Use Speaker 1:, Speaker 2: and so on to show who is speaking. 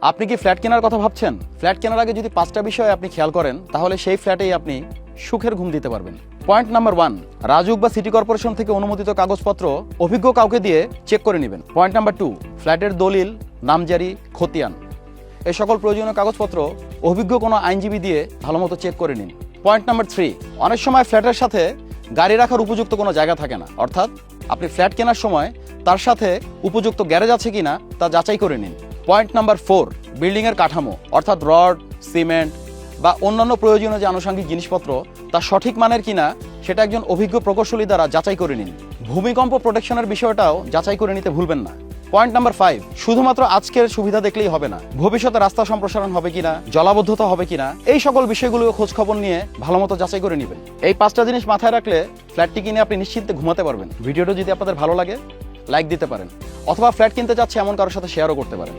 Speaker 1: আপনি কি ফ্ল্যাট কেনার কথা ভাবছেন? ফ্ল্যাট কেনার আগে যদি 5টা বিষয় আপনি খেয়াল করেন তাহলে সেই ফ্ল্যাটেই আপনি সুখের ঘুম দিতে পারবেন। পয়েন্ট নাম্বার 1, রাজউক বা সিটি কর্পোরেশন থেকে অনুমোদিত কাগজপত্র অভিজ্ঞ কাউকে দিয়ে চেক করে নেবেন। পয়েন্ট নাম্বার 2, ফ্ল্যাটের দলিল, নামজারি, খতিয়ান এই সকল প্রয়োজনীয় কাগজপত্র অভিজ্ঞ কোনো আইনজীবী দিয়ে ভালোমতো চেক করে নিন। পয়েন্ট নাম্বার 3, অনেক সময় ফ্ল্যাটের সাথে গাড়ি রাখার উপযুক্ত কোনো জায়গা থাকে না, অর্থাৎ আপনি ফ্ল্যাট কেনার সময় তার সাথে উপযুক্ত গ্যারেজ আছে কিনা তা যাচাই করে নিন। পয়েন্ট নাম্বার 4, বিল্ডিংয়ের কাঠামো অর্থাৎ রড, সিমেন্ট বা অন্যান্য প্রয়োজনীয় যে আনুষঙ্গিক জিনিসপত্র তা সঠিক মানের কিনা সেটা একজন অভিজ্ঞ প্রকৌশলী দ্বারা যাচাই করে নিন। ভূমিকম্প প্রোটেকশনের বিষয়টাও যাচাই করে নিতে ভুলবেন না। পয়েন্ট নাম্বার 5, শুধুমাত্র আজকের সুবিধা দেখলেই হবে না, ভবিষ্যতে রাস্তা সম্প্রসারণ হবে কিনা, জলাবদ্ধতা হবে কিনা এই সকল বিষয়গুলো খোঁজ খবর নিয়ে ভালোমতো যাচাই করে নেবেন। এই 5টা জিনিস মাথায় রাখলে ফ্ল্যাটটি কিনে আপনি নিশ্চিন্তে ঘুমাতে পারবেন। ভিডিওটা যদি আপনাদের ভালো লাগে লাইক দিতে পারেন, অথবা ফ্ল্যাট কিনতে চাচ্ছে এমন কারোর সাথে শেয়ারও করতে পারেন।